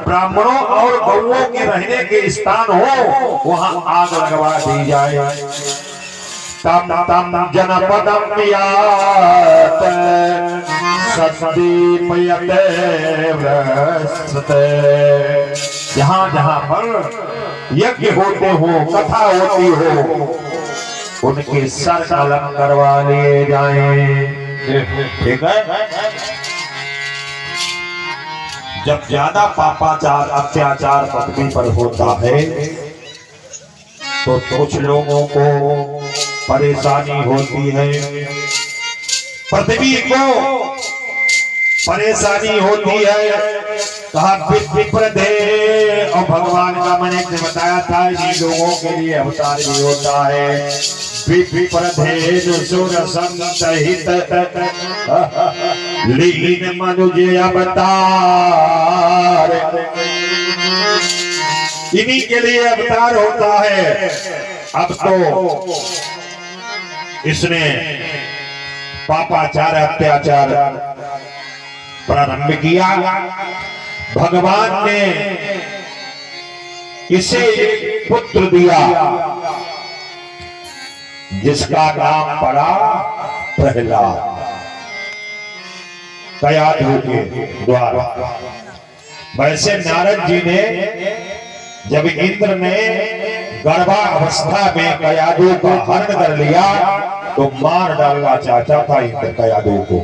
ब्राह्मणों और गौओं के रहने के स्थान हो वहां आग लगवा दी जाए। तम तम जनपदम यात सदीपयते व्रस्ते। जहां जहां पर यज्ञ होते हो, कथा होती हो, उनके सर कलम करवा लिए जाएं। ठीक है। जब ज्यादा पापाचार अत्याचार पृथ्वी पर होता है तो कुछ लोगों को परेशानी होती है, पृथ्वी को परेशानी होती है। कहा विप्रदे, और भगवान का मैंने बताया था इन लोगों के लिए अवतार भी होता है। विप्रधे सुर संहित लीन मनुज अवतार, इन्हीं के लिए अवतार होता है। अब तो इसने पापाचार अत्याचार प्रारंभ किया। भगवान ने इसे एक पुत्र दिया जिसका नाम पड़ा प्रहलाद, कयाधु के द्वारा। वैसे नारद जी ने जब इंद्र ने गर्भावस्था में कयाधु का हरण कर लिया तो मार डालना चाहता था इंद्र कयाधु को।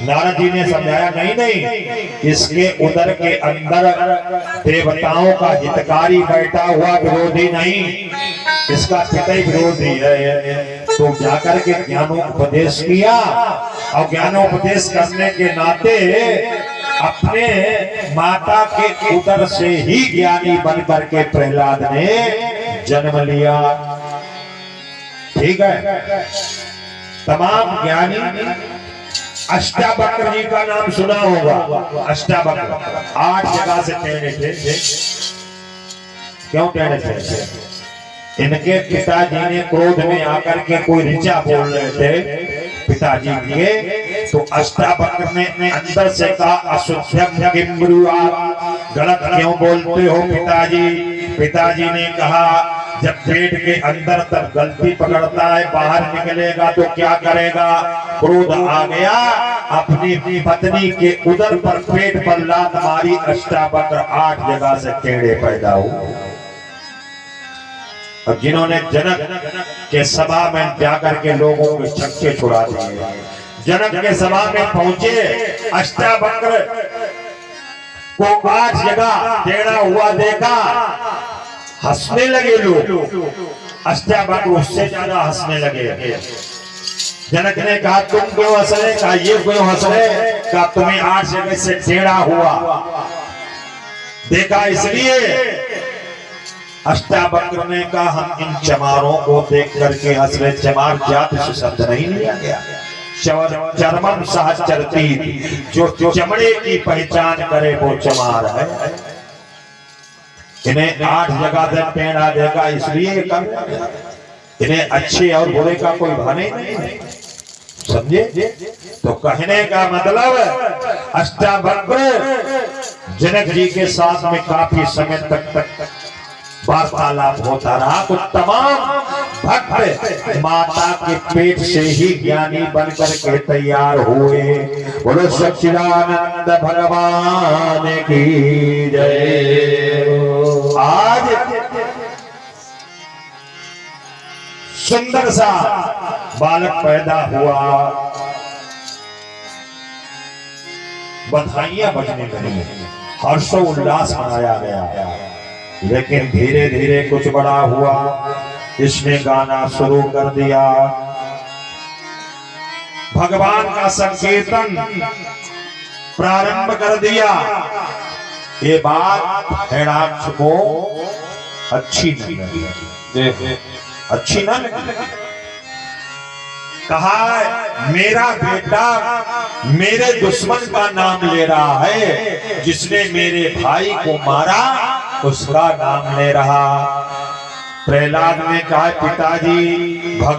नारद जी ने समझाया नहीं नहीं, इसके उदर के अंदर देवताओं का हितकारी बैठा हुआ विरोधी नहीं, इसका पिता विरोधी है। तो जाकर के ज्ञानोपदेश किया, और ज्ञानोपदेश करने के नाते अपने माता के उदर से ही ज्ञानी बनकर के प्रहलाद ने जन्म लिया। ठीक है। तमाम ज्ञानी अष्टावक्र जी का नाम सुना होगा। अष्टावक्र 8 जगह से टेढ़े थे। क्यों टेढ़े थे? इनके पिताजी ने क्रोध में आकर के कोई ऋचा बोल रहे थे पिताजी के, तो अष्टावक्र ने अंदर से कहा अशुद्धम किम ब्रूआ, गलत क्यों बोलते हो पिताजी? पिताजी ने कहा जब पेट के अंदर तक गलती पकड़ता है, बाहर निकलेगा तो क्या करेगा? क्रोध आ गया, अपनी पत्नी के उदर पर पेट पर लात मारी। अष्टावक्र 8 जगह से टेढ़े पैदा हुए। और जिन्होंने जनक के सभा में जाकर के लोगों के छक्के छुड़ा दिए, जनक के सभा में पहुंचे, अष्टावक्र को 8 जगह टेढ़ा हुआ देखा, हंसने लगे लोग। अष्टावक्र उससे ज्यादा हंसने लगे। जनक ने कहा तुम क्यों हंस रहे? कहा ये क्यों हंस रहे? कहा तुम्हें 8 जगह से टेढ़ा हुआ देखा इसलिए। अष्टावक्र ने कहा हम इन चमारों को देख करके हंस रहे। चमार जाति से शब्द नहीं लिया गया। चरमम सहचरती, जो चमड़े की पहचान करे वो चमार है। इन्हें 8 जगह से टेढ़ा देखा इसलिए कर, इन्हें अच्छे और बुरे का कोई भाने नहीं, समझे? तो कहने का मतलब अष्टावक्र जनक जी के साथ में काफी समय तक वार्तालाप होता रहा। तो तमाम भक्त माता के पेट से ही ज्ञानी बनकर के तैयार हुए। बोलो सच्चिदानंद भगवान की जय। आज सुंदर सा बालक पैदा हुआ, बधाइयां बजने लगी, हर्षोल्लास मनाया गया। लेकिन धीरे धीरे कुछ बड़ा हुआ, इसने गाना शुरू कर दिया, भगवान का संकीर्तन प्रारंभ कर दिया। ये बात हिरण्याक्ष को अच्छी नहीं लगी, अच्छी ना लगी। कहा मेरा बेटा मेरे दुश्मन का नाम ले रहा है, जिसने मेरे भाई को मारा उसका नाम ले रहा। प्रहलाद ने कहा पिताजी